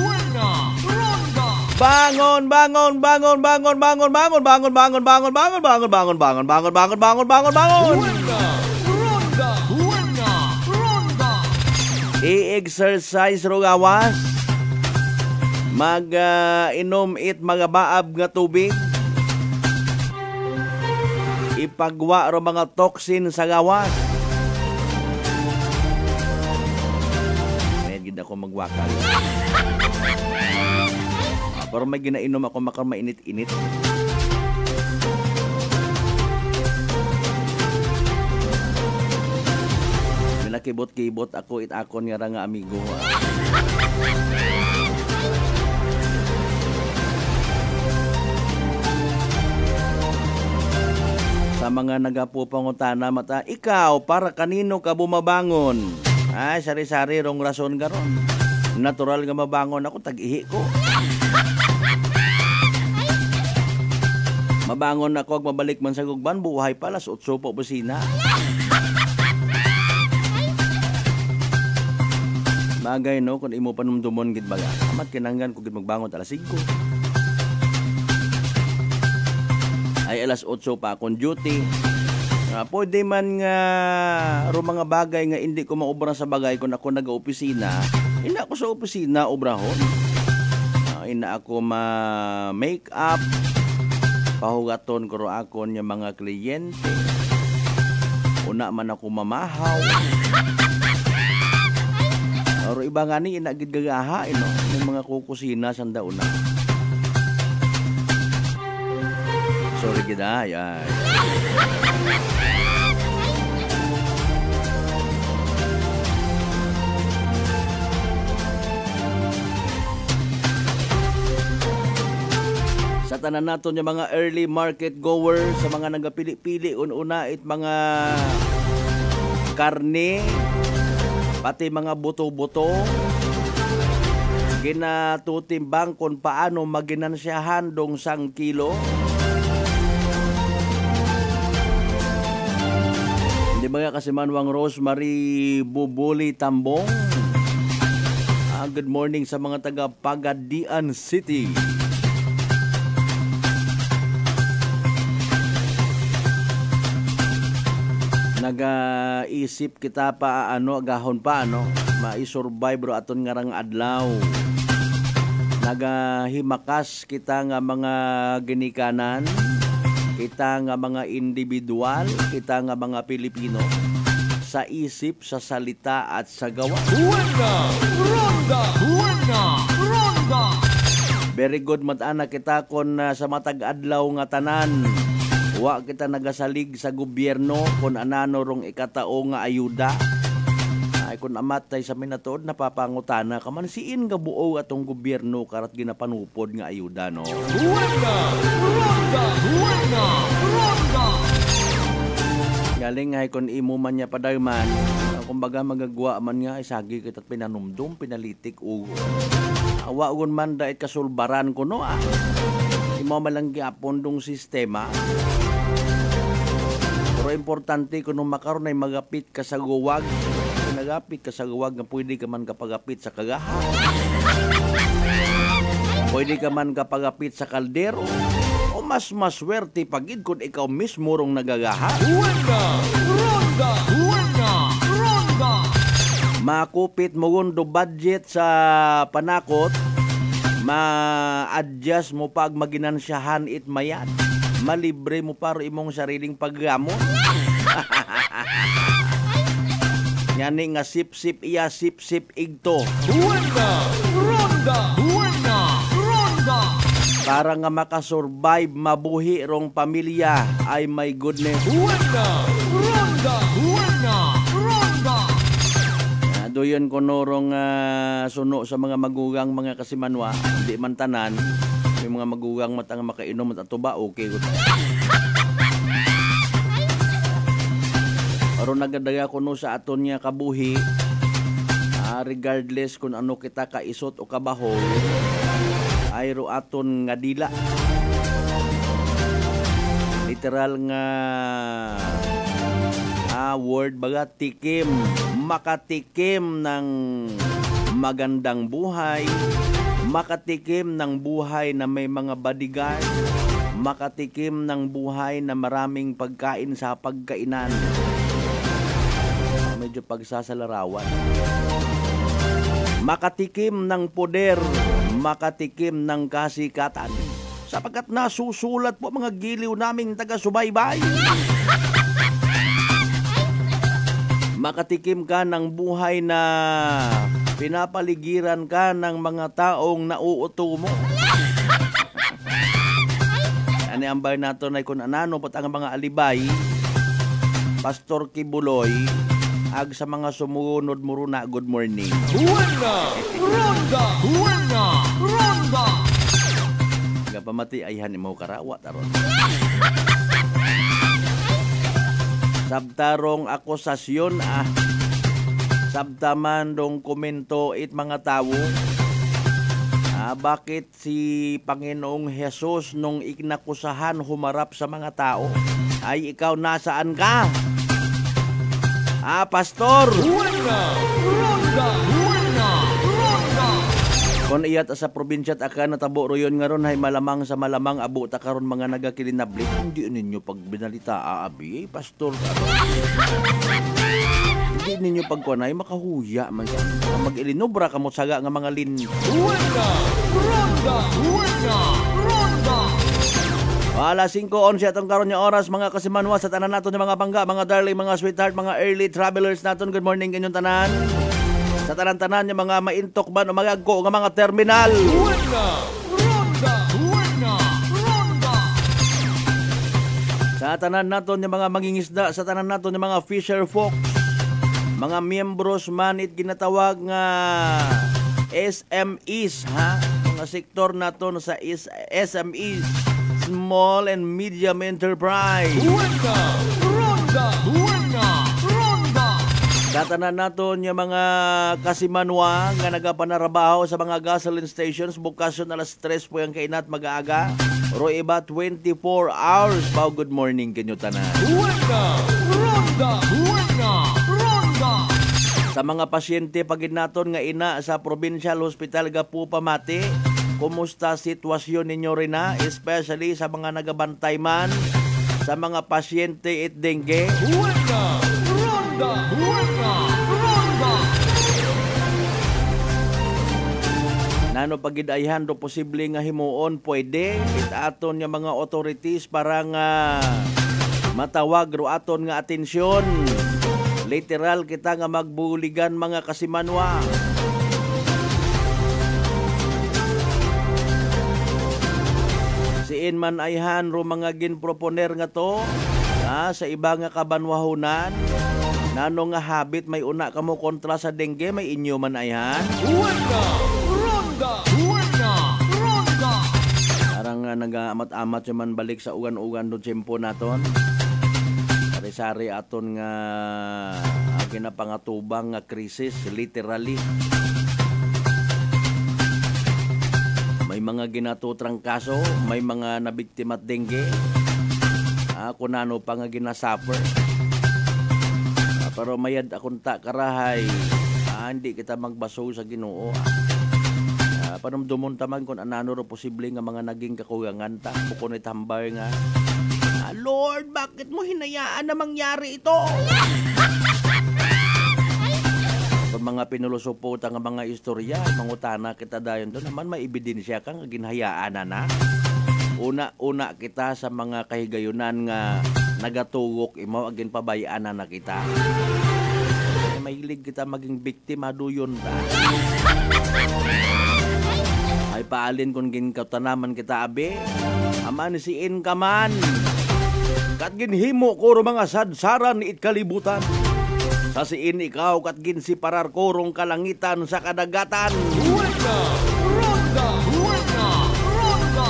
buena, ronda, Bangon, bangon, bangon, bangon, bangon, bangon, bangon, bangon, bangon, bangon, bangon, bangon, bangon, bangon, bangon, bangon, bangon, bangon. buena, ronda, buena, ronda, I-exercise ro gawas. Inom it magabaab nga tubig. Ipagwa ro mga toxin sa gawas. gid ako magwakal. Pero may ginainom ako makar mainit-init. Nakibot-kibot ako itakon nga ra nga amigo. Sa mga nagapupangutana mata, ikaw para kanino ka bumabangon? Ay, sari-sari rong rason garon. Natural nga mabangon ako, tag-ihi ko. Mabangon ako ag mabalik man sa gugban, buhay pala, utso po busina. Bagay no, kung imo panumdumon gid baga. Amat kinanggan ko gid magbangon alas 5. Ay alas 8 pa akong duty. Pwede man nga ro mga bagay nga hindi ko maubra sa bagay kung ako nag-opisina. Ina ako sa opisina obrahon. Ina ako ma-make up. Pahugaton ko ro akon yung mga kliyente. Una man ako mamahaw. Oro iba nga ni inagid gagaha ino ng mga kukusina sanda una. Sorry kita, ay. Sa tanan naton yung mga early market goer, sa mga nagapili-pili una it mga karne, pati mga buto-buto, ginatutimbang kung paano maginansyahan dong 1 kilo. Hindi ba kasi manwang Rosemary Bubuli Tambong? Good morning sa mga taga Pagadian City. Nag-isip kita pa agahon pa mai-survive ro aton nga rang adlaw. Nagahimakas kita nga mga ginikanan, kita nga mga individual, kita nga mga Pilipino sa isip, sa salita at sa gawa. Ronda! Ronda! Ronda! Ronda! Very good matana kita kon sa matag adlaw nga tanan. Wa kita nagasalig sa gobyerno kung anano rong ikatao nga ayuda. Ay kung amatay sa minatood napapangutana kaman siin nga buo atong gobyerno karat ginapanupod nga ayuda no. Ronda! Ronda! Ronda! Ronda! Galing ay kung imo man niya padayman, kumbaga magagwa man nga isagi kita't pinanumdum, pinalitik o awagon man dahil kasulbaran ko no imo malang gyapon dong sistema. Pero importante kung makaroon ay magapit ka sa guwag. Kung nagapit ka sa guwag na pwede ka man kapagapit sa kagaha. Pwede ka man kapagapit sa kaldero. O mas maswerte pagid kung ikaw mismo rong nagagaha. Ronda! Ronda! Ronda! Ronda! Makupit mo gundo budget sa panakot. Ma-adjust mo pag maginansyahan it mayat. Malibre mo para imong sariling paggamot. Yani nga sip-sip iya sip-sip igto. Ronda! Ronda! Ronda! Ronda! Para nga makasurvive mabuhi rong pamilya ay my goodness. Ronda! Ronda! Ronda! Ronda! Doyon ko norong suno sa mga magugang mga kasimanwa, hindi man tanan. May mga magugang matang makainom at atuba, okay ko. Aron nagadaga ko no sa aton niya kabuhi, regardless kung ano kita kaisot o kabahol, ay ro aton nga dila. Literal nga word baga tikim, makatikim ng magandang buhay, makatikim ng buhay na may mga bodyguard, makatikim ng buhay na maraming pagkain sa pagkainan. Medyo pagsasalarawan. Makatikim ng poder, makatikim ng kasikatan. Sapagkat nasusulat po mga giliw naming taga-subaybay. makatikim ka ng buhay na pinapaligiran ka ng mga taong nauuto mo. Ani ambay nato na kung anano pat ang mga alibay, Pastor Kibuloy, ag sa mga sumunod mo na good morning. Buena! Ronda! Buena! Ronda! Nga pamati ayhan mo karawat aron. Sabtarong akusasyon sabtaman dong komento it mga tao. Bakit si Panginoong Jesus nung iknakusahan humarap sa mga tao ay ikaw nasaan ka? Pastor! Buena! Ronda! Buena! Ronda! Kung iyat sa probinsya at aka natabo royon nga ron ay malamang sa malamang abo ta karon mga nagakilinabli. Hindi ninyo pag binalita abi, pastor. Hindi ninyo pagkuanay makahuya man siya. Mag-ilinobra kamot saga nga mga lin. Buena! Ronda! Buena! Ronda! Alas 5:11 atong karon nga oras mga kasimanwa sa tanan naton nga mga bangga, mga darling, mga sweetheart, mga early travelers naton. Good morning kanyong tanan. Sa tanan-tanan yung mga maintok ba o magagko nga mga terminal. Buena! Ronda! Buena! Ronda! Sa tanan naton yung mga mangingisda, sa tanan naton yung mga fisher folk, mga miyembros man it ginatawag nga SMEs, mga sektor naton sa SMEs, Small and Medium Enterprise. Buena! Ronda! Buena! Ronda! Tatanan naton yung mga kasimanwa nga nagapanarabaho sa mga gasoline stations. Bukasyon alas 3 po yung kainat mag-aaga. Ro iba 24 hours. Pao good morning kanyo tanan. Buena! Ronda! Buena! Ronda! Sa mga pasyente pagid naton nga ina sa Provincial Hospital Gapu Pamati, kumusta sitwasyon ninyo rin especially sa mga nagabantay man sa mga pasyente it dengue? Buena! Ronda! Buena! Ronda! Nano pagidayhan do posible nga himuon pwede itaton nga mga authorities para nga matawag ro aton nga atensyon. Literal kita nga magbuligan mga kasimanwa. Siin man ayhan ro mga ginproponer nga to sa iba nga kabanwahunan. Nano nga habit may una kamo kontra sa dengue, may inyo man ayhan. Buena! Ronda! Buena! Ronda! Parang nag-amat-amat siya man balik sa ugan-ugan do tiyempo naton. Sari-sari aton nga ginapangatubang nga krisis literally. May mga ginatutrang kaso, may mga nabiktimat dengue. Kunano pa nga ginasuffer. Pero mayad akong karahay, hindi kita magbaso sa Ginoo. Panumdumon taman kung anano ro posible nga mga naging kakuyangan ta. Bukod itambay nga, Lord, bakit mo hinayaan na mangyari ito? Kung mga pinulusupota nga mga istorya, mangutana kita dayon doon naman may ebidensya kang ginhayaan na. Una kita sa mga kahigayunan nga nagatugok imo agin pabayaan na kita. Mahilig kita maging biktima duyon ta. Ay paalin kung ginkatanaman kita abe, aman siin ka man. Kat ginhimo ko ro mga sadsaran it kalibutan. Sa siin ikaw kat ginsiparar ko rong kalangitan sa kadagatan. Buena! Ronda! Buena! Ronda!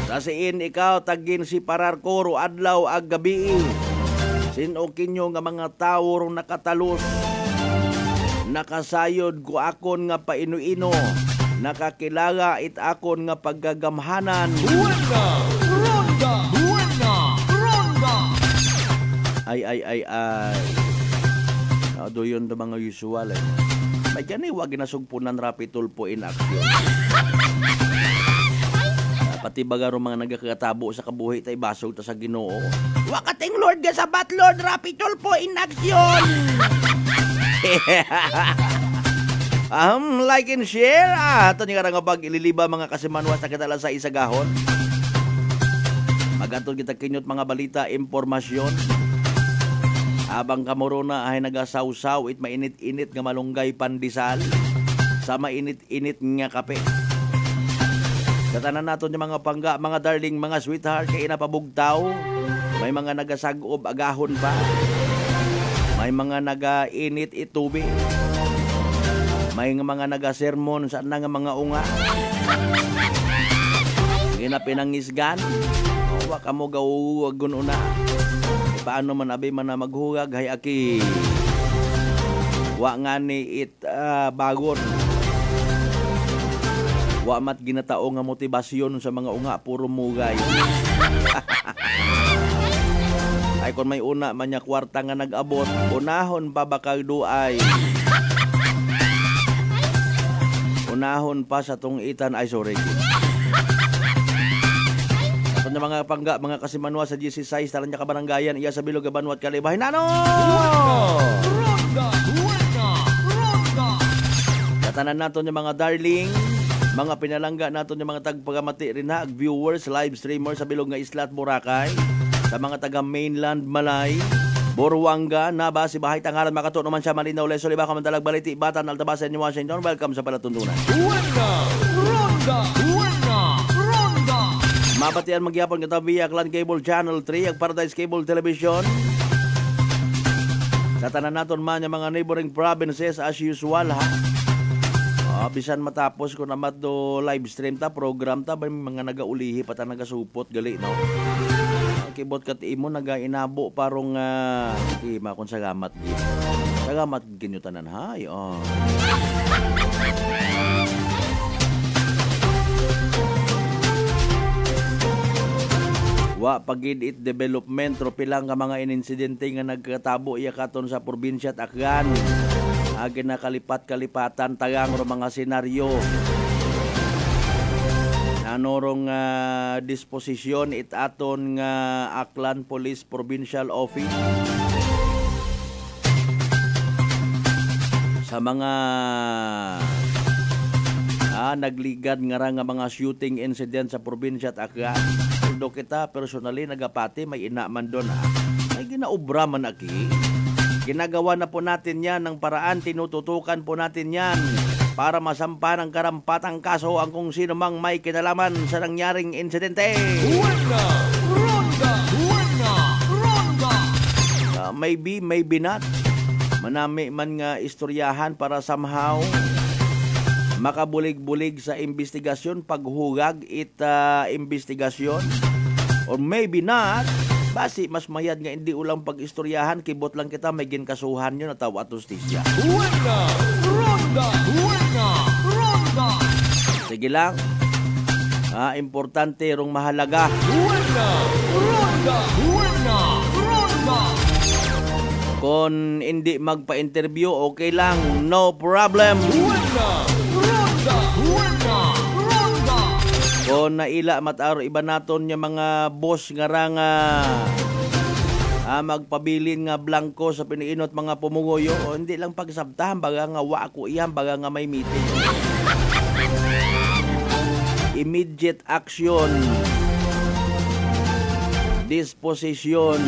Sa siin ikaw tagin si parar ko ro adlaw ag gabi. Sinokin nyo nga mga tao rong nakatalos. Nakasayod ko akon nga painuino. Nakakilala it akon nga paggagamhanan. Buena! Ronda! Buena! Ronda! Ay. Doon do mga usual eh. May dyan wag ginasugpunan rapi tulpo in action. Pati baga ro mga nagakatabo sa kabuhi tay basog ta sa Ginoo. Wakating Lord ga sabat Lord rapi tulpo in action. Like and share. Ito nga nga pag ililiba mga kasimanwa sa kitala sa isagahon. Magatod kita kinyot mga balita, impormasyon. Abang kamorona ay nagasawsaw it mainit-init nga malunggay pandesal sa mainit-init nga kape. Katanan naton yung mga pangga, mga darling, mga sweetheart, kay napabugtaw. May mga nagasag-ob agahon pa. May mga naga-init itubig. May mga naga-sermon sa nga mga unga. Pinangisgan. O, waka mo gawuwagon una. E, paano man abi man na maghugag, hay aki. Wa nga ni it bagon. Wa mat ginatao nga motibasyon sa mga unga, puro mugay. Ay kung may una man niya kwarta nga nag-abot, unahon pa bakag duay. Unahon pa sa tungitan ay sorry. Ito na mga pangga, mga kasimanwa sa GC6, talan niya kabaranggayan, iya sa Bilog, Banwat, Kalibahin. Ano? Ronda, ronda. Katanan nato yung mga darling, mga pinalangga nato yung mga tagpagamati rin ha, viewers, live streamers sa Bilog nga Isla at Boracay, sa mga taga mainland Malay, Boruanga, Naba, Sibahay, Tangalan, Makato, naman siya, Malinaw, Leso, Libaca, Mandalag, Baliti, Batan, Altabasa, New Washington. Welcome sa Palatuntunan. Ronda. Mabatian magyapon kita via Clan Cable Channel 3, ag Paradise Cable Television. Katanan naton man yung mga neighboring provinces as usual ha. Bisan matapos ko naman do live stream ta, program ta, may mga nagaulihi pa ta nagasupot gali no. Kibot kat imo nagainabo parong kima kon sagamat gi. Sagamat ginyo tanan hay. Wa pagid it development tro pilang nga mga insidente nga nagkatabo iya katon sa probinsya at Aklan. Agi na kalipat-kalipatan tagang ro mga senaryo. Nanorong disposisyon it aton nga Aklan Police Provincial Office sa mga nagligad nga nga mga shooting incident sa probinsya at Aklan. Although kita personally nagapati may ina man doon may ginaobra man aki. Ginagawa na po natin yan ng paraan, tinututukan po natin yan para masampa ng karampatang kaso ang kung sino mang may kinalaman sa nangyaring insidente. Ronda. Maybe not. Manami man nga istoryahan para somehow makabulig-bulig sa investigasyon, paghugag investigasyon. Or maybe not, basi mas mayad nga hindi ulang pag-istoryahan, kibot lang kita may ginkasuhan nyo na tawa at justisya. Ronda. Sige lang. Importante rong mahalaga. Ronda. Kung hindi magpa-interview, okay lang. No problem. Ronda. Kung naila mataro iba naton yung mga boss nga magpabilin nga blanco sa piniinot mga pumunguyo, o hindi lang pagsabtahan baga nga wa ako iyan baga nga may meeting. Immediate action, disposition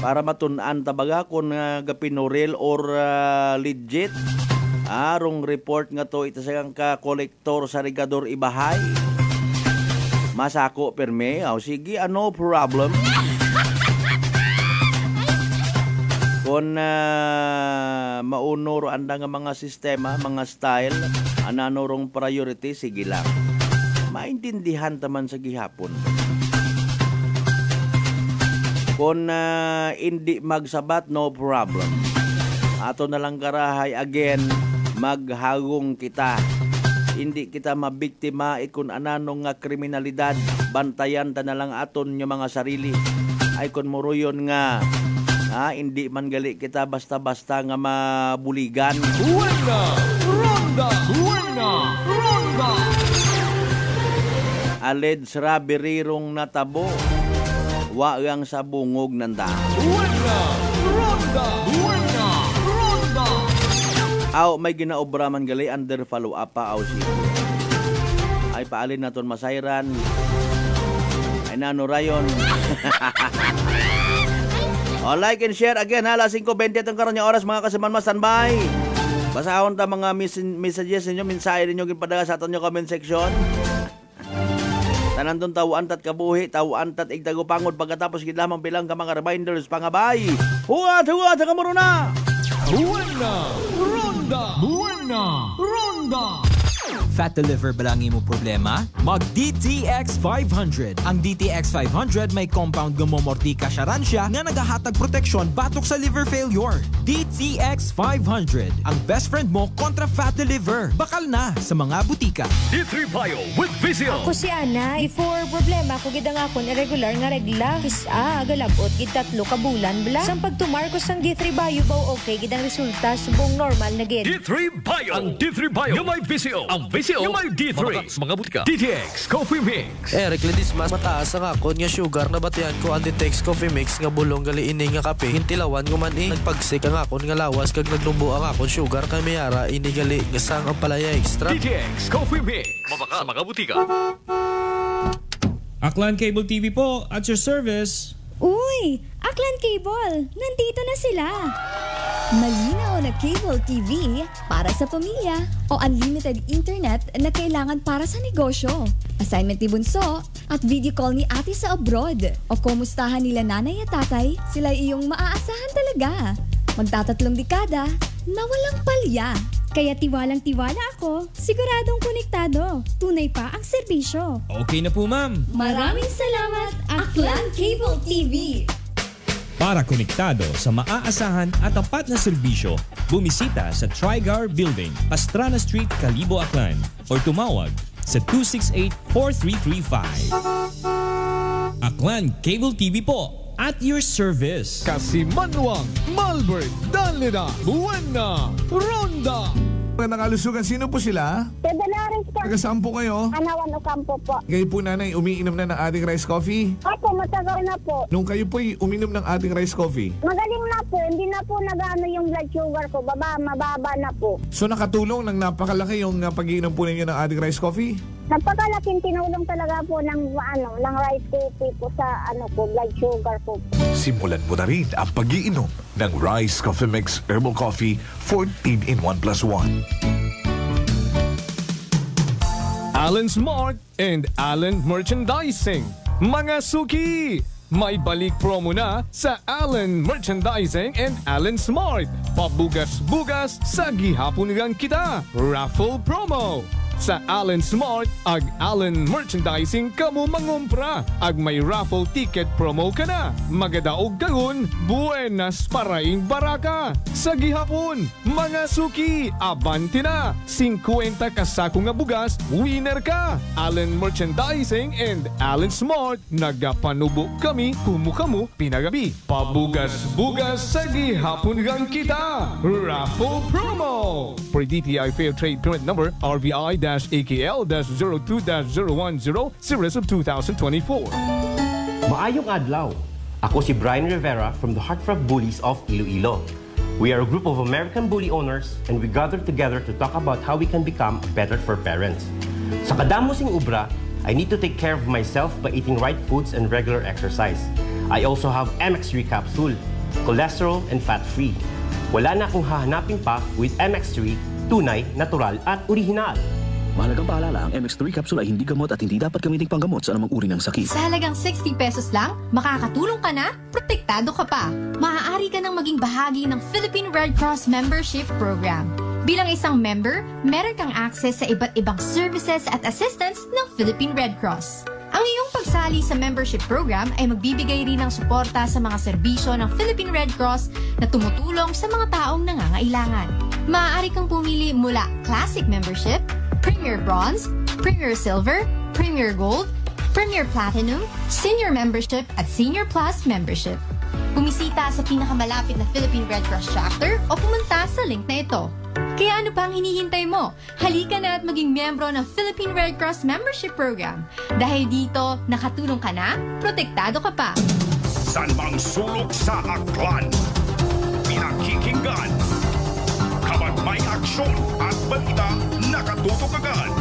para matun-an tabaga kung gapinorel or legit. Arong report nga to ito sa ka-kolektor sa Rigador Ibahay. Masako perme. Sige, no problem. Kung maunoro anda nga mga sistema, mga style, ananorong priority, sige lang. Maintindihan taman sa gihapon. Kung hindi magsabat, no problem. Ato na lang karahay again, maghagong kita. Hindi kita mabiktima ikun ananong nga kriminalidad. Bantayan ta na lang aton yung mga sarili. Ay kun muruyon nga hindi man gali kita basta-basta nga mabuligan. Ronda. Aled rabirirong natabo. Waang sa bungog ng dahon. Ronda. Aw, may ginaobra man gali under follow up pa aw siya. Ay paalin naton masayran. Ay nano rayon. Like and share again ha, 5:20 itong karon nga oras mga kasimanma, standby. Basahon ta mga messages ninyo, mensahe ninyo gipadaga sa aton comment section. Tanan ton tawaan tat kabuhi, tawaan tat igtagupangod pagkatapos gid lamang bilang ka mga reminders pangabay. Huwat sa kamuruna. Buena Ronda. Fat to liver ba lang imo problema? Mag DTX 500. Ang DTX 500 may compound gumomortika siya nga nagahatag proteksyon batok sa liver failure. DTX 500. Ang best friend mo kontra fat to liver. Bakal na sa mga butika. D3 Bio with Vizio. Ako si Ana. Before problema ko gid ang akon irregular nga regla. Kisa galabot gid 3 ka bulan bla. Sang pagtumarkos sang D3 Bio baw okay gid ang resulta subong normal na gid. D3 Bio. Ang D3 Bio yung may Vizio. Ang Vizio yung may D3. Mga butika. DTX Coffee Mix. Eric Lidis mas mataas ang akon nga sugar na batian ko ang DTX Coffee Mix nga bulong gali ini nga kape. Hintilawan ko man nagpagsik ang akon nga lawas kag nagnumbo ang akon sugar kay mayara ini gali nga sang ang palaya extra. DTX Coffee Mix. Mabaka sa mga butika. Aklan Cable TV po at your service. Uy! Aklan Cable! Nandito na sila! Malinaw na cable TV para sa pamilya o unlimited internet na kailangan para sa negosyo. Assignment ni Bunso at video call ni ate sa abroad. O kumustahan nila nanay at tatay, sila iyong maaasahan talaga. Magtatatlong dekada na walang palya. Kaya tiwalang-tiwala ako, siguradong konektado. Tunay pa ang serbisyo. Okay na po, ma'am. Maraming salamat, Aklan Cable TV. Para konektado sa maaasahan at tapat na serbisyo, bumisita sa Trigar Building, Pastrana Street, Calibo, Aklan or tumawag sa 268-4335. Aklan Cable TV po, at your service. Kasimanwang, Malbert, Danlida, Buena Ronda. Magandang kalusugan. Sino po sila? Pedalaris po. Taga-saan po kayo? Anawan Ocampo po. Kayo po nanay, umiinom na ng ating rice coffee? Opo, matagal na po. Nung kayo po'y uminom ng ating rice coffee? Magaling na po. Hindi na po nag-ano yung blood sugar ko. Mababa na po. So nakatulong ng napakalaki yung pag-iinom po ninyo ng ating rice coffee? Napakalaking tinulong talaga po ng rice coffee po sa blood sugar ko. Simulan mo na rin ang pag-iinom ng Rice Coffee Mix Herbal Coffee 14 in 1 plus 1. Allen Smart and Allen Merchandising. Mga suki! May balik promo na sa Allen Merchandising and Allen Smart. Pabugas-bugas sa gihapon nilang kita. Raffle promo. Sa Allen Smart, ag Allen Merchandising kamo mangumpra. Ag may raffle ticket promo ka na. Magadaog kagun, buenas paraing baraka. Sa gihapon, mga suki, abanti na. 50 kasako nga bugas, winner ka. Allen Merchandising and Allen Smart, nagapanubo kami, kumukamu, pinagabi. Pabugas-bugas sa gihapon gang kita. Raffle promo. For DTI Fair Trade Permit Number, RBI-AKL-02-0100, Series of 2024. Maayong adlaw. Ako si Brian Rivera from the Heartfelt Bullies of Iloilo. We are a group of American bully owners and we gather together to talk about how we can become better for parents. Sa kadamosing ubra, I need to take care of myself by eating right foods and regular exercise. I also have MX3 capsule, cholesterol and fat-free. Wala na akong hahanapin pa with MX3, tunay, natural at original. Mahalagang paalala, ang MX3 capsule ay hindi gamot at hindi dapat gamiting panggamot sa anumang uri ng sakit. Sa halagang 60 pesos lang, makakatulong ka na, protektado ka pa. Maaari ka nang maging bahagi ng Philippine Red Cross Membership Program. Bilang isang member, meron kang access sa iba't ibang services at assistance ng Philippine Red Cross. Ang iyong pagsali sa membership program ay magbibigay rin ng suporta sa mga serbisyo ng Philippine Red Cross na tumutulong sa mga taong nangangailangan. Maaari kang pumili mula Classic Membership, Premier Bronze, Premier Silver, Premier Gold, Premier Platinum, Senior Membership at Senior Plus Membership. Bumisita sa pinakamalapit na Philippine Red Cross chapter o pumunta sa link na ito. Kaya ano pang hinihintay mo? Halika na at maging miyembro ng Philippine Red Cross Membership Program. Dahil dito, nakatulong ka na, protektado ka pa. San mang sulok sa Aklan? Pinakikinggan. Kapag may aksyon at balita, nakatutok agad.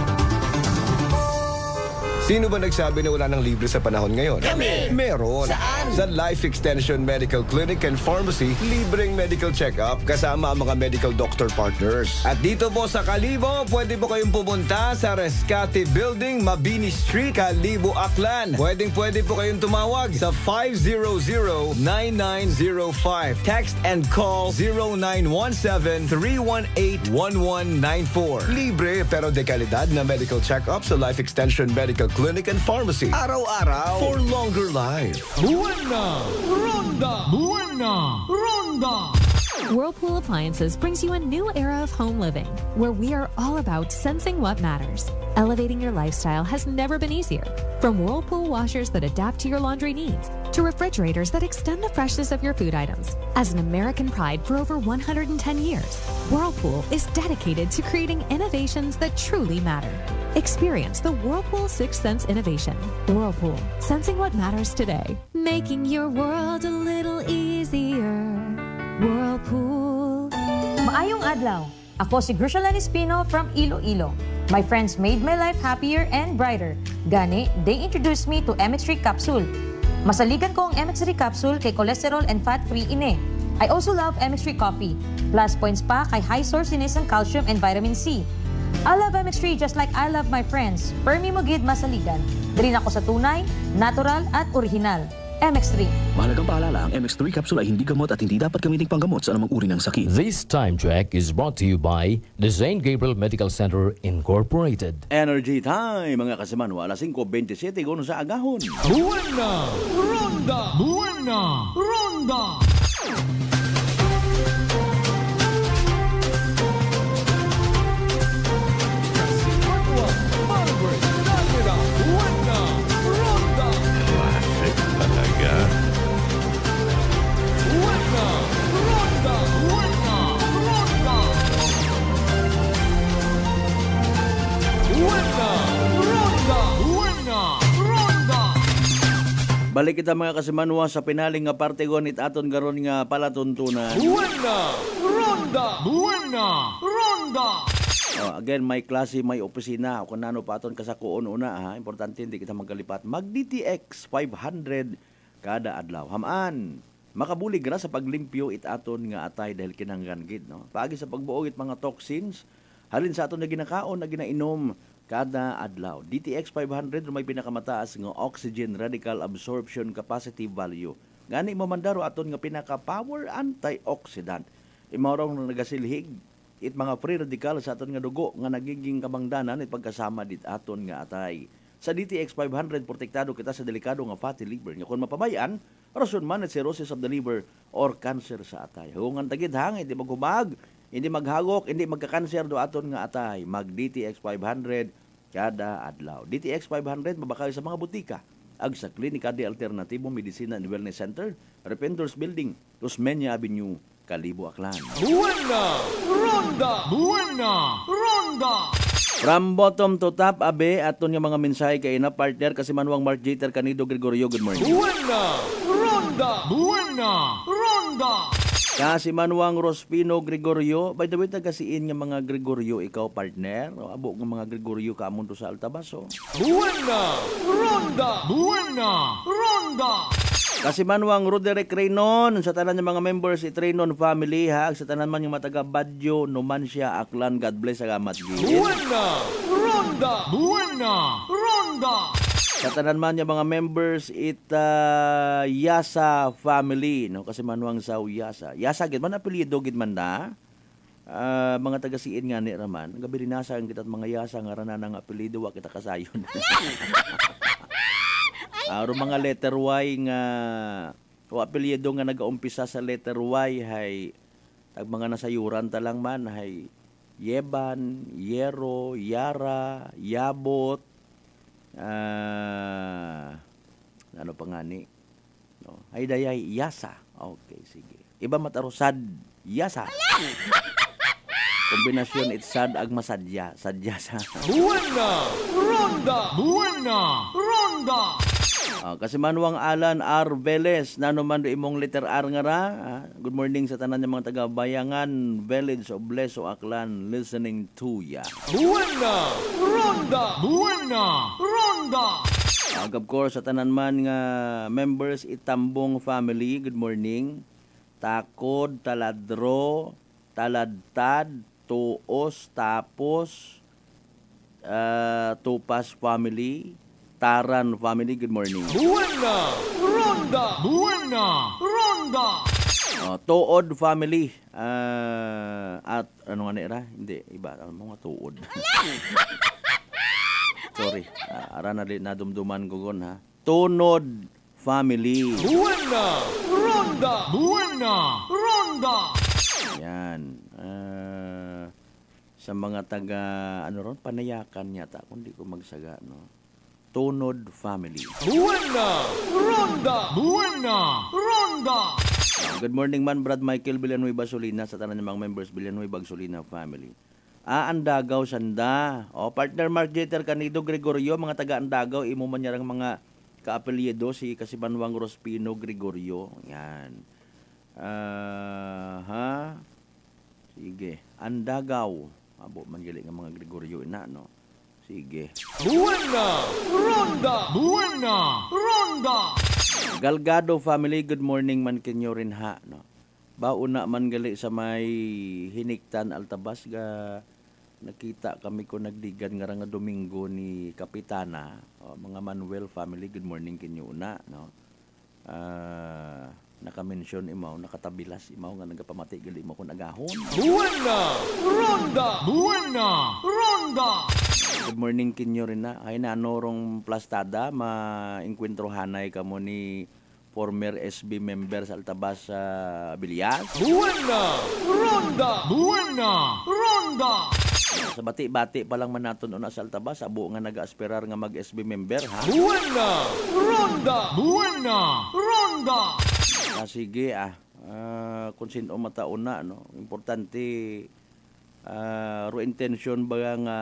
Sino ba nagsabi na wala nang libre sa panahon ngayon? Kami! Meron! Saan? Sa Life Extension Medical Clinic and Pharmacy, libreng medical check-up kasama ang mga medical doctor partners. At dito po sa Kalibo, pwede po kayong pumunta sa Rescate Building, Mabini Street, Kalibo, Aklan. Pwede po kayong tumawag sa 500-9905. Text and call 0917-318-1194. Libre pero de kalidad na medical check-up sa Life Extension Medical Clinic and Pharmacy. Araw-araw for longer life. Buena! Ronda! Buena! Ronda! Whirlpool Appliances brings you a new era of home living, where we are all about sensing what matters. Elevating your lifestyle has never been easier. From Whirlpool washers that adapt to your laundry needs, to refrigerators that extend the freshness of your food items. As an American pride for over 110 years, Whirlpool is dedicated to creating innovations that truly matter. Experience the Whirlpool Sixth Sense innovation. Whirlpool, sensing what matters today. Making your world a little easier. Whirlpool. Maayong adlaw. Ako si Grishalan Espino from Iloilo. My friends made my life happier and brighter. Gani, they introduced me to MX3 capsule. Masaligan ko ang MX3 capsule kay cholesterol and fat-free ine. I also love MX3 coffee. Plus points pa kay high sourciness ng calcium and vitamin C. I love MX3 just like I love my friends. Permi mo gid masaligan. Diri ako sa tunay, natural at original. MX3. Mahalagang paalala, ang MX3 capsule ay hindi gamot at hindi dapat gamiting panggamot sa anumang uri ng sakit. This time check is brought to you by the St. Gabriel Medical Center Incorporated. Energy time, mga kasiman. Alas 5:27 gono sa agahon. Buena! Ronda! Buena! Ronda! Balik kita mga kasimanwa sa pinaling nga parte gonit aton garon nga palatuntunan. Buena! Ronda! Buena! Ronda! Again, may klase, may opisina. Kung nano pa aton kasakuon una, ha? Importante hindi kita magkalipat. Mag-DTX 500 kada adlaw. Hamaan, makabulig ra sa paglimpyo it aton nga atay dahil kinanggan gid, no? Paagi sa pagbuog it mga toxins, halin sa aton na ginakaon, na ginainom kada adlaw. DTX 500 may pinakamataas nga oxygen radical absorption capacity value. Gani mo mandaro aton nga pinaka-power antioxidant. Imaorong nagasilhig it mga free radical sa aton nga dugo nga nagiging kabangdanan it pagkasama dit aton nga atay. Sa DTX 500 protektado kita sa delikado nga fatty liver nga kung mapabayaan, rason man at cirrhosis of the liver or cancer sa atay. Hungan tagid hang hindi maghubag, hindi maghagok, hindi magka-cancer do aton nga atay. Mag DTX 500 kada adlaw. DTX 500 mabakay sa mga butika. Ag sa Klinika de Alternatibo Medicina and Wellness Center, Repentors Building, Tusmeña Avenue, Kalibo, Aklan. Buena! Ronda! Buena! Ronda! From bottom to top, abe, aton nga mga mensahe kay na partner kasi manuang Mark Jeter Canido Gregorio. Good morning. Buena! Ronda! Buena! Ronda! Kasi manuang Rospino Gregorio, by the way, tagasiin nga mga Gregorio, ikaw partner, o abo nga mga Gregorio ka amundo sa Altabaso. Buena! Ronda! Buena! Ronda! Kasi manuang Roderick Reynon, sa tanan ng mga members it Reynon family, ha, sa tanan man yung mataga Badyo, Numancia, Aklan, God bless, agamat gid. Buena! Ronda! Buena! Ronda! Sa tanan man yung mga members it Yasa family, no? Kasi manuang sa Yasa. Yasa gid man apelyido gid man na. Mga taga-siin nga ni Raman. Gabi rin nasa ang kita't mga Yasa nga rana ng apelyido wa kita kasayon. Aro mga letter Y nga o apelyido nga nagaumpisa sa letter Y hay tag mga nasayuran ta lang man hay Yeban, Yero, Yara, Yabot, ano pa nga ni? No, ay dayay Yasa. Okay, sige. Iba matarusad Yasa. Kombinasyon it sad ag masadya, sadya sa. Buena! Ronda! Buena! Ronda! Kasi manuang Alan R. Velez, nanuman do imong letter R nga ra. Good morning sa tanan ng mga taga-Bayangan, Village of Bleso, Aklan, listening to ya. Buena! Ronda! Buena! Ronda! Of course, sa tanan man nga members Itambong family, good morning. Takod, Taladro, Taladtad, Tuos, Tapos, Tupas family, Taran family, good morning. Buena Ronda! Buena Ronda! Tuod family, at ano nga nira? Hindi, iba. Ano mga tuod? Sorry, ara na dumduman ko gon ha. Tunod family. Buena Ronda! Buena Ronda! Yan. Sa mga taga, ano ron, Panayakan yata, kung di ko magsaga, no? Tunod family. Buena Ronda! Buena Ronda! Good morning man, Brad Michael Villanueva Solina, sa tanan ng mga members Villanueva Solina family. Andagaw, Sanda. Partner Mark Jeter Canido Gregorio, mga taga Andagaw, imo man yarang mga kaapelyedo, si Kasibanwang Rospino Gregorio. Yan. Sige. Andagaw. Abo, manggili ng mga Gregorio ina, no? Sige. Buena Ronda! Buena Ronda! Galgado family, good morning man kinyo rin ha, no? Bauna man gali sa may Hiniktan, Altabas, ga nakita kami ko nagdigan nga Domingo ni Kapitana. Mga Manuel family, good morning kinyo una, no? Naka-mention imaw, nakatabilas imaw nga nagapamati gali mo kung agahon. Buena Ronda! Buena Ronda! Good morning kinyo rin na. Ay na anorong plastada, ma-inkwentrohanay ka mo ni former SB member sa Altabas sa Bilyas. Buena Ronda! Buena Ronda! Sa bati-bati pa lang man naton una sa Altabas, abo nga nag-aspirar nga mag-SB member ha. Buena Ronda! Buena Ronda! Sige kung sino mataon na, no? Importante ro intention ba nga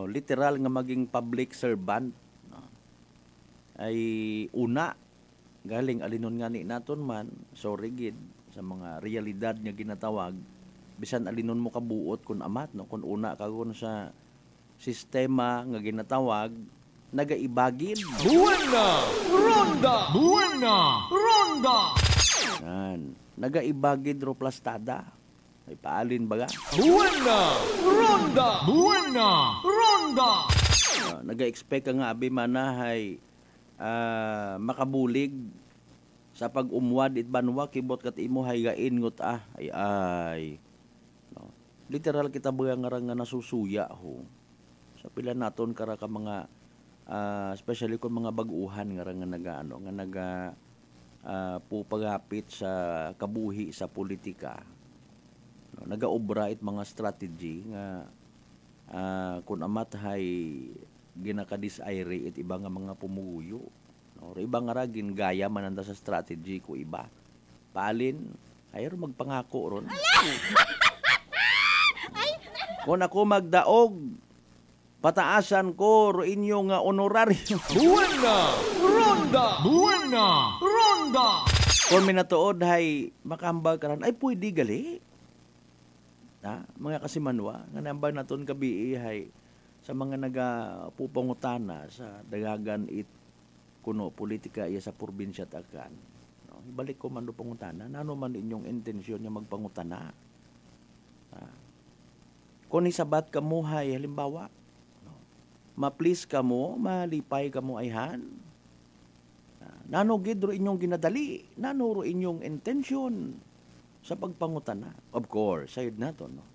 literal nga maging public servant, no? Ay una galing alinon nga ni naton man, sorry gid sa mga realidad nga ginatawag, bisan alinon mo kabuot kun amat, no? Kun una kagon sa sistema nga ginatawag nagaibagid. Buena Ronda! Buena Ronda! Yan. Nagaibagid ro plastada. Ay paalin baga? Buena Ronda! Buena Ronda! Naga-expect ka nga abi manahay makabulig sa pag-umwad it banwa kibot kat imo haygain ngut ay. No. Literal kita baga nga nasusuya ho. Sa pila naton kara ka mga especially kung mga baguhan nga naga pupagapit sa kabuhi sa politika, no, nagaobra it mga strategy nga kun amat hay ginakadisire it iba nga mga pumuguyo, no, iba nga ra gingaya mananda sa strategy ko iba paalin ayo magpangako ron kung ako magdaog pataasan ko ro inyo nga honoraryo. Buena Ronda! Buena Ronda! Kung minatuod hay makambag karan ay pwede gali. Mga kasimanwa nga nambag naton kabi hay sa mga nagapupangutana sa dagagan it kuno politika iya sa probinsya takan. No, ibalik ko man do pangutana, nano man inyong intensyon nga magpangutana. Kung isabat ka mo hay halimbawa ma-please ka mo, malipay ka mo ayhan. Nano gidro inyong ginadali, nano ro inyong intention sa pagpangutana. Of course, sayod na to, no?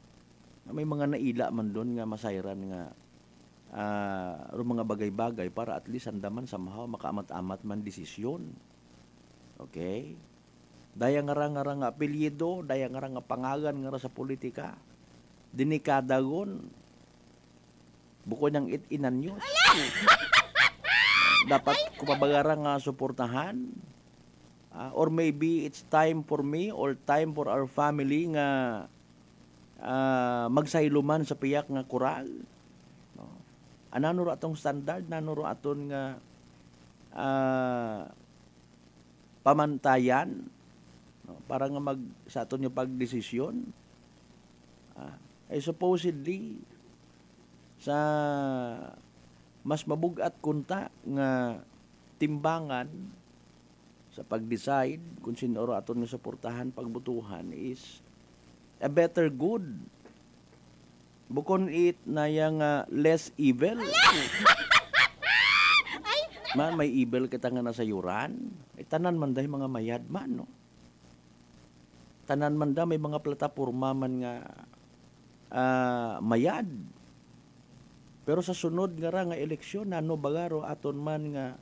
May mga naila man doon nga masayran nga ro mga bagay-bagay para at least andaman somehow makaamat-amat man desisyon. Okay? Daya nga nga apelyido, daya nga pangagan nga sa politika. Dinikadagon buko niyang it-inan nyo. Dapat kumabagara nga suportahan. Or maybe it's time for me or time for our family nga magsayluman sa piyak nga kural. No? Anano ro atong standard, nano ro aton nga pamantayan, no? Para nga sa aton yung pagdesisyon. Ay supposedly sa mas mabugat kunta nga timbangan sa pag-decide kung sino ro aton nga suportahan pagbutuhan is a better good. Bukon it na yang less evil. Man, may evil kita nga nasa yuran. Tanan man dahil mga mayad man, no? Tanan man da may mga plataporma man nga mayad. Pero sa sunod nga ra nga eleksyon, nano bagaro aton man nga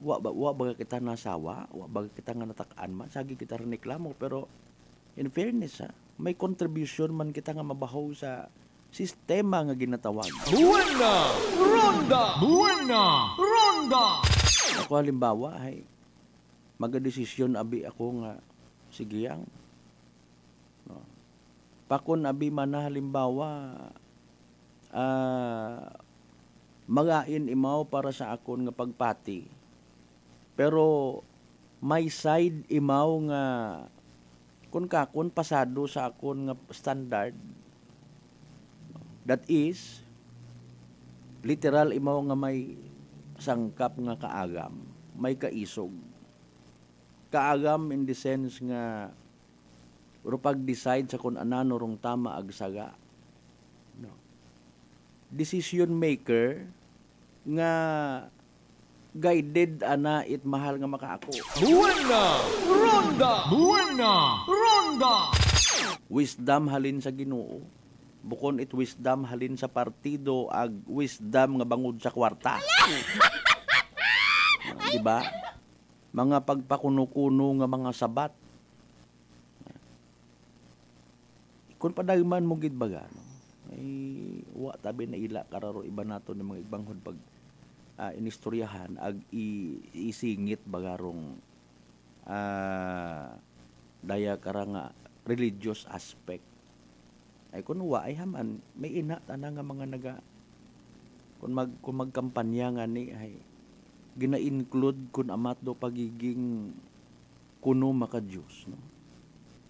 wa baga kita nasawa, wa baga kita nga natakaan man, sagi kita reklamo. Pero in fairness, may contribution man kita nga mabahaw sa sistema nga ginatawag. Buena Ronda! Buena Ronda! Ako halimbawa, ay magadesisyon abi ako nga sigiyang. No. Pakon abi man na halimbawa, magain imaw para sa akon nga pagpati. Pero may side imaw nga kun kakon pasado sa akon nga standard. That is literal imaw nga may sangkap nga kaagam, may kaisog. Kaagam in the sense nga pag-decide sa kung anano rong tama agsaga. No. Decision maker nga guided ana it mahal nga makaako. Buena Ronda! Buena Ronda! Wisdom halin sa Ginoo. Bukon it wisdom halin sa partido ag wisdom nga bangod sa kwarta. Diba? Mga pagpakuno-kuno nga mga sabat. Kung padagman mo gid baga, no? Ay wa tabi na ila kararo iba nato ng mga ibanghod pag inistoryahan ag isingit bagarong daya karanga religious aspect. Ay kun wa ay haman may ina tana nga mga naga kung magkampanya nga ni ay gina-include kun amat do pagiging kuno maka Diyos, no?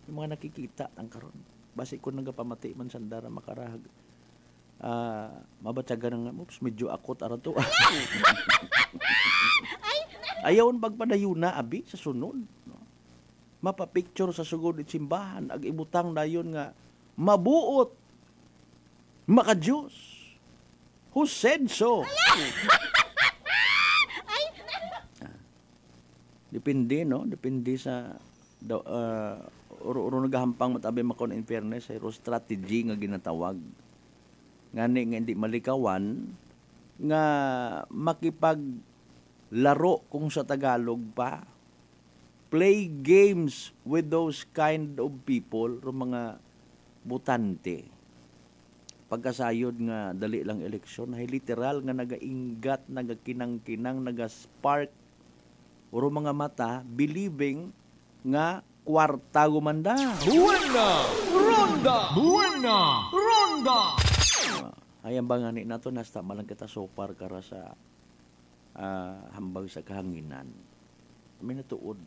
Yung mga nakikita ang karon basi kun nagapamati man sandara makarahag mabatsagan nga oops medyo akot ara to. Ayawon pagpadayuna abi sa sunod, no? Mapapicture sa sugod it simbahan ag ibutang dayon nga mabuot maka Diyos. Who said so? Depende, no? Depende sa uro nagahampang matabi makon in fairness ay strategy nga ginatawag. Ngani nga hindi malikawan nga makipaglaro kung sa Tagalog pa. Play games with those kind of people, mga butante. Pagkasayod nga dali lang eleksyon, ay literal nga nagaingat, nagakinang-kinang, nagaspark uro mga mata, believing nga kwarta gumanda. Buena Ronda! Buena Ronda! Ayang bangani na to, nasta malang kita sopar kara sa hambag sa kahanginan. May natuod.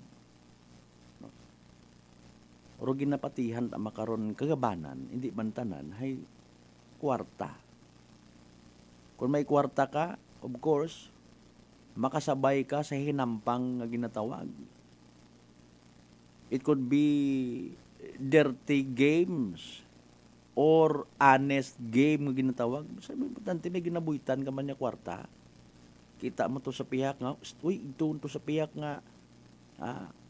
No? Uro ginapatihan ta makaron kagabanan, hindi bantanan, hay kwarta. Kung may kwarta ka, of course, makasabay ka sa hinampang nga ginatawag. It could be dirty games or honest game nga ginatawag. Sabi mo, tante, may ginabuitan ka man niya kwarta. Kita mo to sa piyak nga, uy, ito to sa piyak nga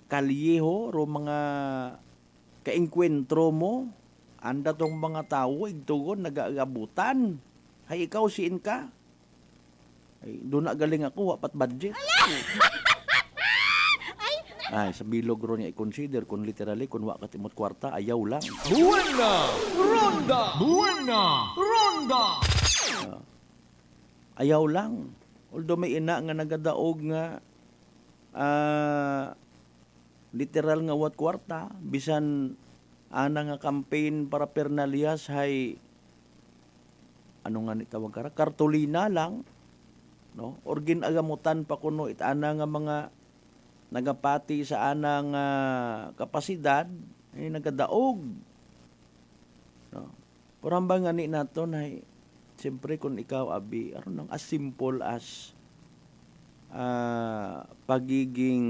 kalyeho, ro mga kaengkwentro mo, anda tong mga tao, igtugon, nag-aabutan. Hay, ikaw, siin ka? Ay, doon na galing ako, wapat budget. Ay, sa bilog ro niya i-consider kung literally, kung wakatimot kwarta, ayaw lang. Buena Ronda! Buena Ronda! Ayaw lang. Although may ina nga nagadaog nga literal nga wat kwarta, bisan ana nga campaign para pernalias hay ano nga ni tawag kara, kartolina lang, no? Or ginagamutan pa kuno itana nga mga nagapati sa anang kapasidad ay nagadaog, no? Poramba nga ni naton ay Siyempre kung ikaw abi, aron nang as simple as pagiging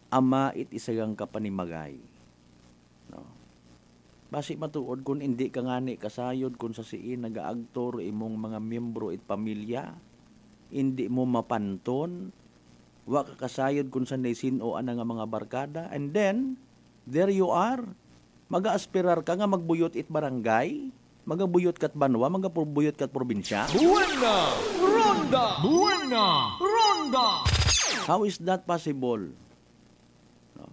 ama it isagang kapanimagay. No. Basi matuod kung hindi ka ngani kasayod kung sa siin nagaagtor imong mga miyembro it pamilya, hindi mo mapanton, wa ka kasayod kung sa naisinoan nga mga barkada, and then there you are, mag-aaspirar ka nga magbuyot it barangay, magabuyot kat banwa, magabuyot kat probinsya. Buena! Ronda! Buena! Ronda! How is that possible? No.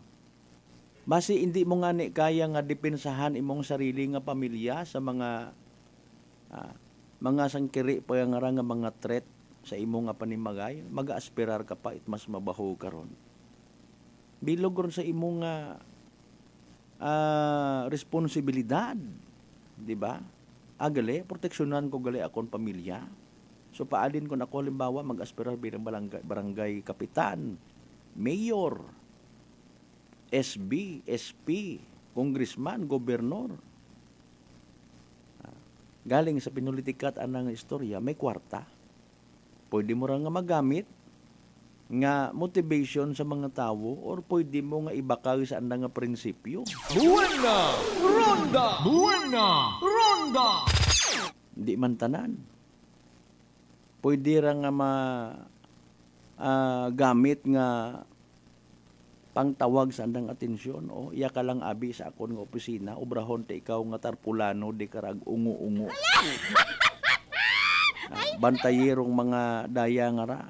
Basi hindi mo nga ni kaya nga depensahan imong sarili nga pamilya sa mga sangkiri pa nga mga threat sa imo nga panimagay, mag-aaspirar ka pa it mas mabaho karon. Bilog ron sa imo nga responsibilidad, di ba? Agali, proteksyonan ko gali akong pamilya. So paadin ko na ako halimbawa mag-aspirar bilang barangay kapitan, mayor, SB, SP, congressman, gobernador. Galing sa pinulitikat anang istorya, may kwarta. Pwede mo ra nga magamit nga motivation sa mga tao or pwede mo nga ibakal sa andang nga prinsipyo. Buena! Ronda! Buena! Ronda! Di man tanan. Pwede ra nga gamit nga pangtawag sa andang atensyon. O, iya ka lang abi sa akon nga opisina, obrahon ta ikaw nga tarpulano, di karag ungu-ungu. Bantayerong mga daya nga ra.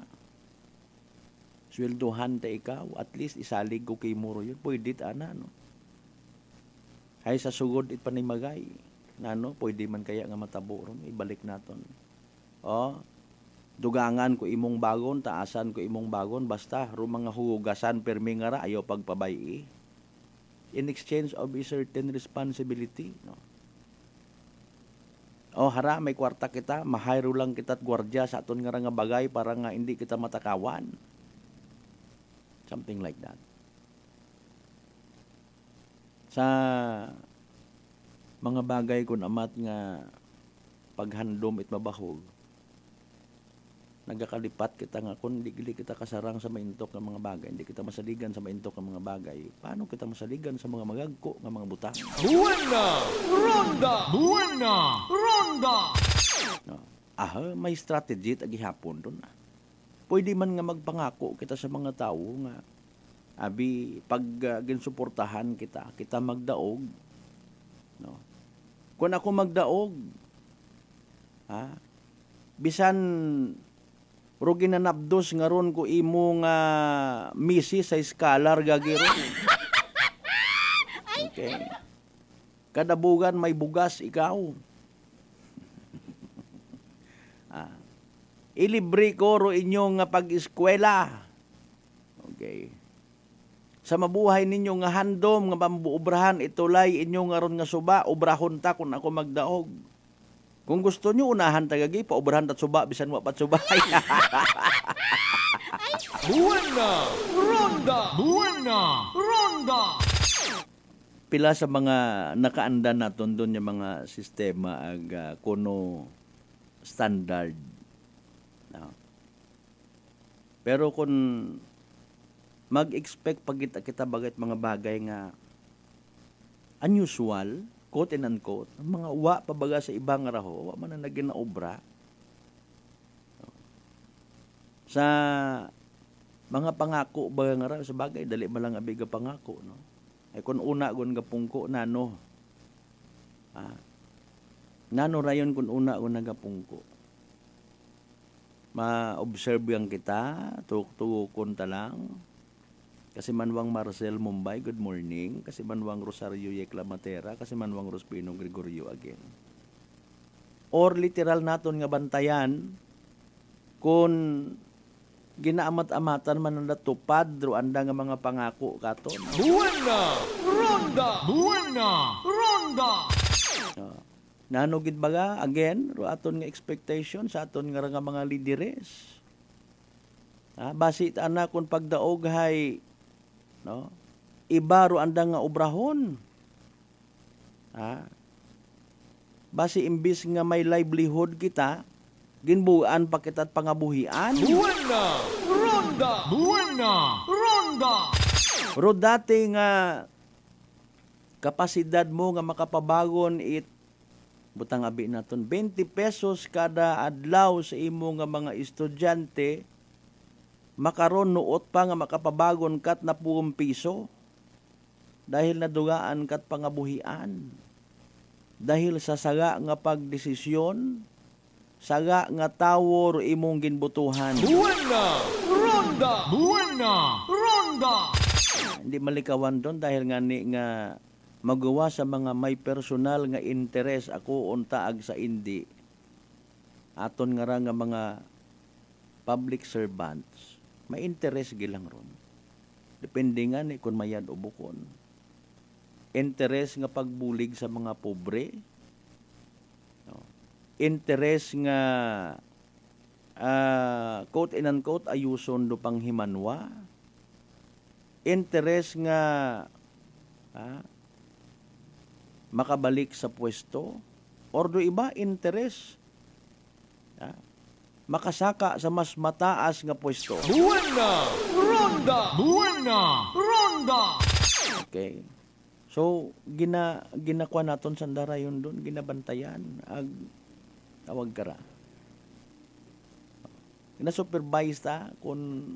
Sweldohan ta ikaw, at least isalig ko kay muro yun. Pwede ana, no? Hay sa sugod it panimagay. Nano, pwede man kaya nga matabo ron, ibalik naton. O, dugangan ko imong bagon, taasan ko imong bagon, basta ro mga hugasan permi nga ra, ayaw pagpabay. In exchange of a certain responsibility, no? O hara, may kwarta kita, mahayro lang kita't gwardya sa aton nga nga bagay para nga hindi kita matakawan. Something like that. Sa mga bagay kun amat nga paghandom it mabahog, nagakalipat kita nga kung hindi kita kasarang sa maintok ng mga bagay, hindi kita masaligan sa maintok ng mga bagay, paano kita masaligan sa mga magagko ng mga butang? Buena! Ronda! Buena! Ronda! No. May strategy at gihapon doon. Pwede man nga magpangako kita sa mga tao nga abi pag ginsuportahan kita magdaog, no. Kung ako magdaog, bisan ro ginanapdos nga ron ko imo nga misi sa scholar gagiro. Okay. Kada bugan may bugas ikaw. Ilibre ko ro inyong nga pag-eskwela. Okay. Sa mabuhay ninyo nga handom nga pambuobrahan itulay inyo nga ron nga suba, obrahon ta kung ako magdaog. Kung gusto nyo unahan tagagi paobrahan tat suba bisan wa pat subay. Buena! Ronda! Buena! Ronda! Pila sa mga nakaandan naton doon yung mga sistema ag kuno standard. No. Pero kung mag-expect pag kita bagay mga bagay nga unusual, quote and unquote, mga wa pabaga sa ibang raho, wa man na naginaobra. Sa mga pangako ba nga ra sa bagay dali man lang abiga pangako, no. Ay kun una gon gapungko nano. Nano rayon kun una gon nagapungko. Ma-observe yang kita, tuktukon ta lang. Kasi manwang Marcel Mumbai, good morning. Kasi manwang Rosario Yekla Matera, kasi manwang Rospino Gregorio again. Or literal naton nga bantayan kung ginaamat-amatan man na tupad ro anda nga mga pangako katon. Buena! Ronda! Buena! Ronda! Nanugid baga again ro aton nga expectation sa aton nga mga lideres. Basi ana kun pagdaog hay, no? Iba ro anda nga obrahon. Basi imbis nga may livelihood kita, ginbuan pa kita't pangabuhian. Buena Ronda! Buena Ronda! Pero dati nga kapasidad mo nga makapabagon butang abi naton 20 pesos kada adlaw sa imo nga mga estudyante, makaron nuot pa nga makapabagon kat na 10 piso dahil nadugaan kat pangabuhian. Dahil sa saga nga pagdesisyon, saga nga tawo imong ginbutuhan. Buena Ronda! Buena Ronda! Hindi malikawan doon dahil nga magawa sa mga may personal nga interes ako untaag sa indi. Aton nga ra nga mga public servants, may interes gilang ron. Depende nga ni kung mayad o bukon. Interes nga pagbulig sa mga pobre. Interes nga quote and unquote ayuson do pang himanwa. Interes nga makabalik sa pwesto, or do iba interes makasaka sa mas mataas nga pwesto. Buena Ronda! Buena Ronda! Okay. So ginakuha naton sandara yun doon, ginabantayan tawag kara. Gina-supervise ta kung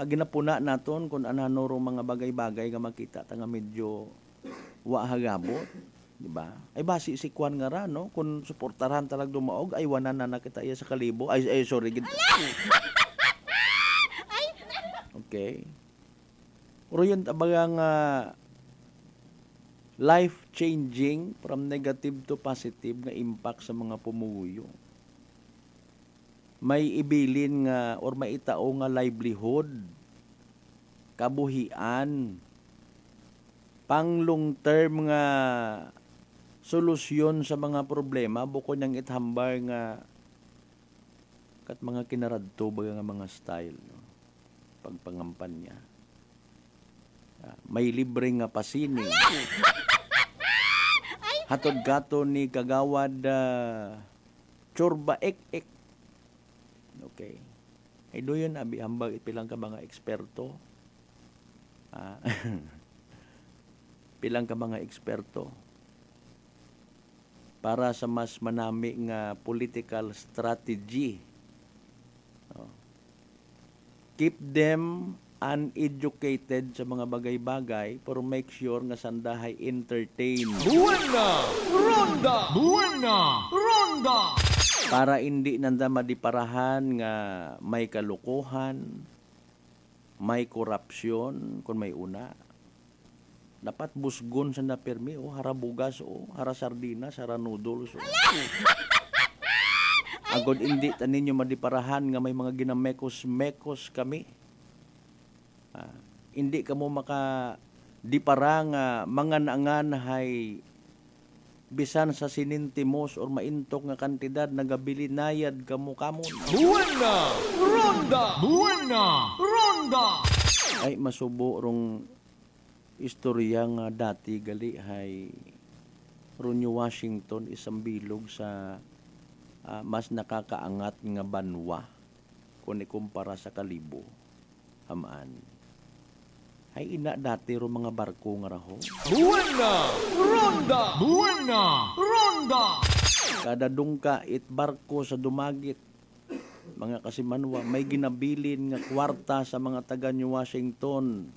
ginapuna naton kung ananoro mga bagay-bagay nga makita ta nga medyo wa hagabot, di ba? Ay basi si Kwan nga ra, no? Kung suportaran talag dumaog, ay wanan na kita iya sa kalibo. Ay sorry. Okay. Pero yun tabagang life-changing from negative to positive nga impact sa mga pumuyo. May ibilin nga or may itao nga livelihood, kabuhian, pang long term nga solusyon sa mga problema bukod ng ithambar nga kat mga kinaradto baga nga mga style, no? Pagpangampan niya. May libre nga pasini. Hatod gato ni kagawad Chorba ek. Okay. Ay doon abi hambag ipilang ka mga eksperto. Pilang ka mga eksperto para sa mas manami nga political strategy. Keep them uneducated sa mga bagay-bagay pero make sure nga sandahay entertain. Buena Ronda! Buena Ronda! Para hindi nanda madiparahan nga may kalukuhan, may korupsyon kung may una. Dapat busgon sa napirmi, hara bugas, hara sardinas, hara noodles. Agod hindi tanin nyo madiparahan nga may mga ginamekos-mekos kami. Hindi ka mo makadipara nga mangan-angan hay bisan sa sinintimos or maintok nga kantidad nagabilinayad kamo kamon. Buena Ronda! Buena Ronda! Ay masubo rong istorya nga dati gali hay Ronyo Washington isang bilog sa mas nakakaangat nga banwa kung ikumpara sa kalibo hamaan. Ay ina dati ro mga barko nga raho. Buena Ronda! Buena Ronda! Kada dungka barko sa dumagit mga kasimanwa may ginabilin nga kwarta sa mga taga New Washington.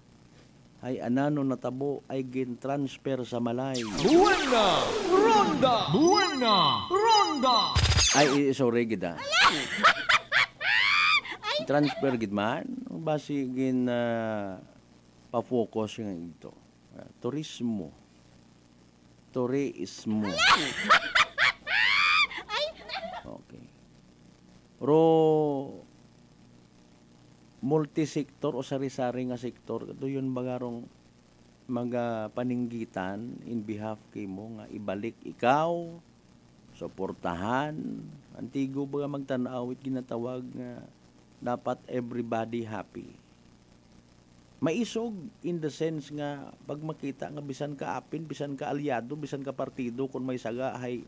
Ay anano natabo ay gin-transfer sa Malay. Buena Ronda! Buena Ronda! Ay sorry gida. Transfer gid man basi gin pa-focus nga ito. Turismo. Okay. Pero multi-sektor o sari-sari nga sektor ito yun bagarong mga paninggitan in behalf kay mo nga ibalik ikaw suportahan antigo baga magtanawit ginatawag nga dapat everybody happy. Maisog in the sense nga pag makita nga bisan ka apin, bisan ka alyado, bisan ka partido kung may saga ay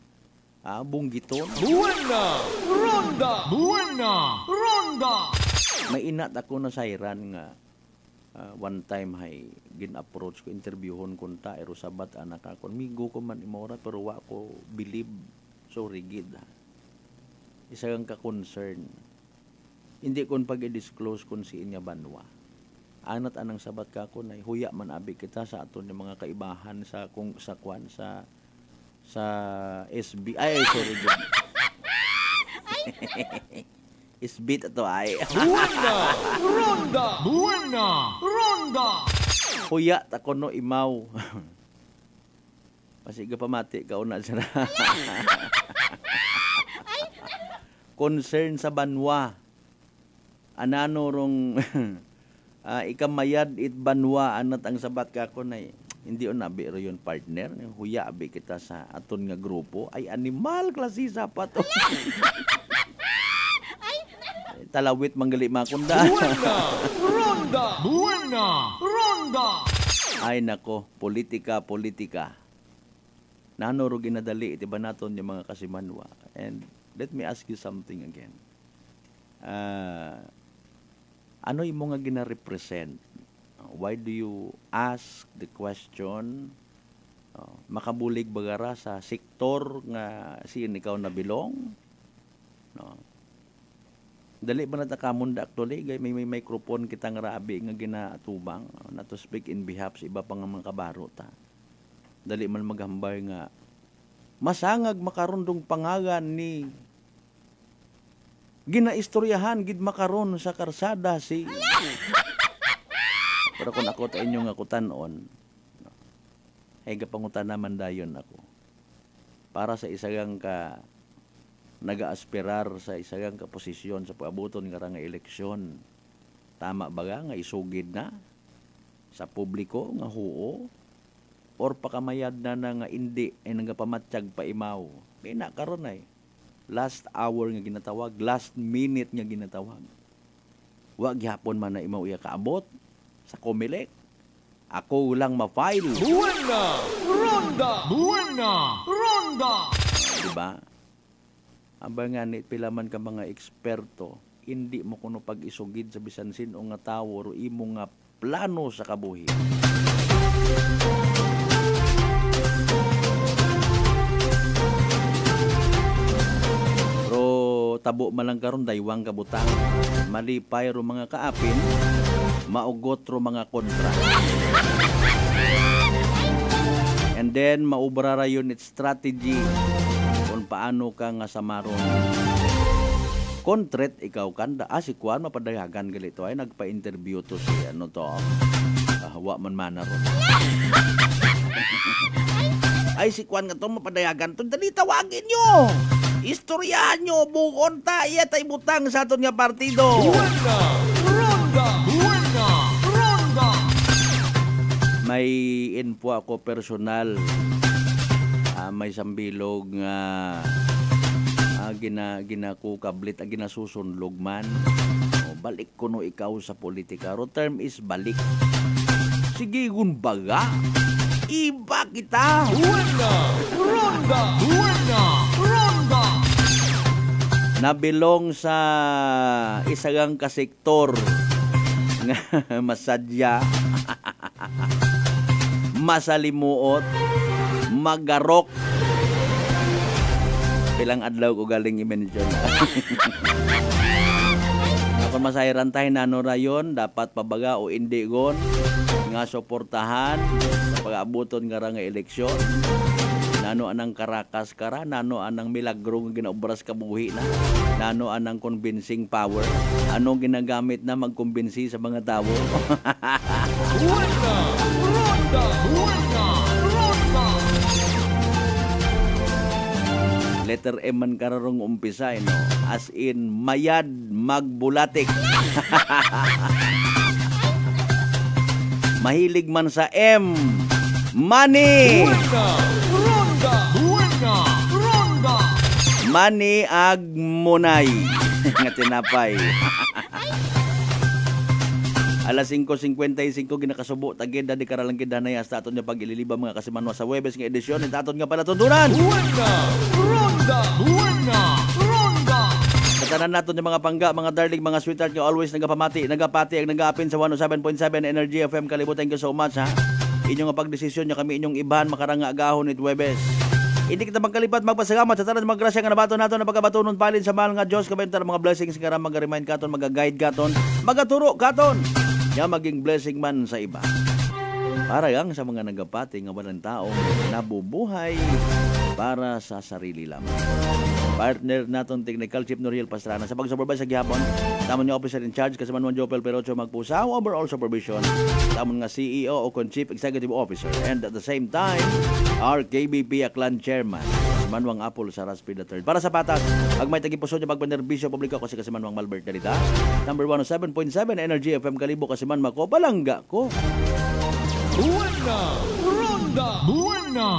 bunggiton. Buena! Ronda! Buena! Ronda! May inat ako na sayran nga one time hay gin-approach ko, interviewon ko ta, ero sabat anak ako. Migo ko man imora pero wa ko believe so rigid. Isa kang ka-concern. Hindi kon pag-i-disclose kung si inya banwa. Anat anang sabat ka ko na huya man abi kita sa aton yung mga kaibahan sa kung sa kwan sa SB ay sorry isbit ato ay Buena! Ronda! Buena! Ronda! huya ta ko no imaw pasiga pamati ka una sila concern sa banwa anano rong ikamayad it banwa anat ang sabat ka ko na hindi on nabi ro yun partner huya abi kita sa aton nga grupo ay animal klase sapat talawit manggali makunda Buena! Ronda! Buena! Ronda! ay nako politika nano ro ginadali iti ba naton yung mga kasimanwa. And let me ask you something again. Ano yung mga gina-represent? Why do you ask the question? Makabulig bagara sa sektor nga siin ikaw nabilong? No. Dali ba natakamunda actually? May microphone kitang rabi nga ginatubang na to speak in behalf sa iba pang mga kabaro ta. Dali man maghambay nga masangag makarundong pangagan ni ginaistoryahan gid makaron sa karsada si pero kung ako ta inyo nga kutanon ay gapangutan naman dayon ako para sa isagang ka naga-aspirar sa isagang ka posisyon sa pag-abuton nga eleksyon. Tama ba nga isugid na sa publiko nga huo or pakamayad na nga hindi ay nagapamatsyag pa imaw. May na karon ay last hour nga ginatawag, last minute nga ginatawag. Wa gihapon man na imaw iya kaabot sa Comelec. Ako lang ma-file. Buena! Ronda! Buena! Ronda! Diba? Abangan ni pilaman ka mga eksperto, hindi mo kuno pag-isugid sa bisan sino nga tawo ro imo nga plano sa kabuhi. Tabo man lang karon daywang kabutang malipay ro mga kaapin maugot ro mga kontra and then maubra ra yun its strategy kung paano ka nga samaron kontret ikaw kanda si Kwan mapadayagan galito ay nagpa-interview to si ano to wa man mana ron ay si Kwan nga to mapadayagan to dali tawagin nyo istoryahan nyo, bukon ta, iya tay butang sa aton nga partido. Buena! Ronda! Buena! Ronda! May info ako personal. May sambilog nga ginakukablit, ginasusunlog man. Balik ko no ikaw sa politika. Ro term is balik. Sige, gunbaga. Iba kita. Buena! Ronda! Buena! Ronda! Nabilong sa isagang kasektor nga masadya, masalimuot, magarok. Pilang adlaw ko galing i-mention. Kung masayran tayo na ano rayon, dapat pabaga o hindi gon nga suportahan sa pag-abuton nga nga eleksyon. Nano anang karakas kara, nano anang milagro nga ginaobras kabuhi na, nano anang convincing power, anong ginagamit na magkumbinsi sa mga tao. Buena! Ronda! Buena! Ronda! Letter M man kararong umpisa, no? As in, mayad magbulatik. Mahilig man sa M, money! Buena! Ronda! Buena! Ronda! Money ag munay. Nga tinapay. Alas 5:55 ginakasubo tagid di karalang kidanay hasta aton nga pag-ililiba mga kasimanwa sa Huwebes nga edisyon at aton nga palatuntunan. Ronda! Katanan naton yung mga pangga, mga darling, mga sweetheart nga always nagapati ang nagaapin sa 107.7 Energy FM Kalibo. Thank you so much ha. Inyong nga pagdesisyon nyo kami inyong ibahan makaranga agahon it Huwebes. Hindi kita magkalipat magpasalamat sa tanan mga grasya nga nabato naton na pagkabatunon palin sa mahal nga Dios kabentar mga blessings nga mag-remind katon, mag-guide katon, magaturo katon. Nga maging blessing man sa iba. Para yang sa mga nagapati nga walang tao nabubuhay para sa sarili lamang. Partner naton technical chief Noriel Pastrana sa pag-supervise sa gihapon. Tamon nga officer in charge kasama man Jopel Perocho magpusa overall supervision. Tamon nga CEO o chief executive officer and at the same time our KBP Aklan chairman Manuang Apple sa Raspi III. Para sa patas, pag may tagipuso niya pagpanerbisyo publiko kasi Manuang Malbert Dalita. Number 107.7 Energy FM Kalibo Kasiman Mako Palangga ko. Buena! Ronda! Buena!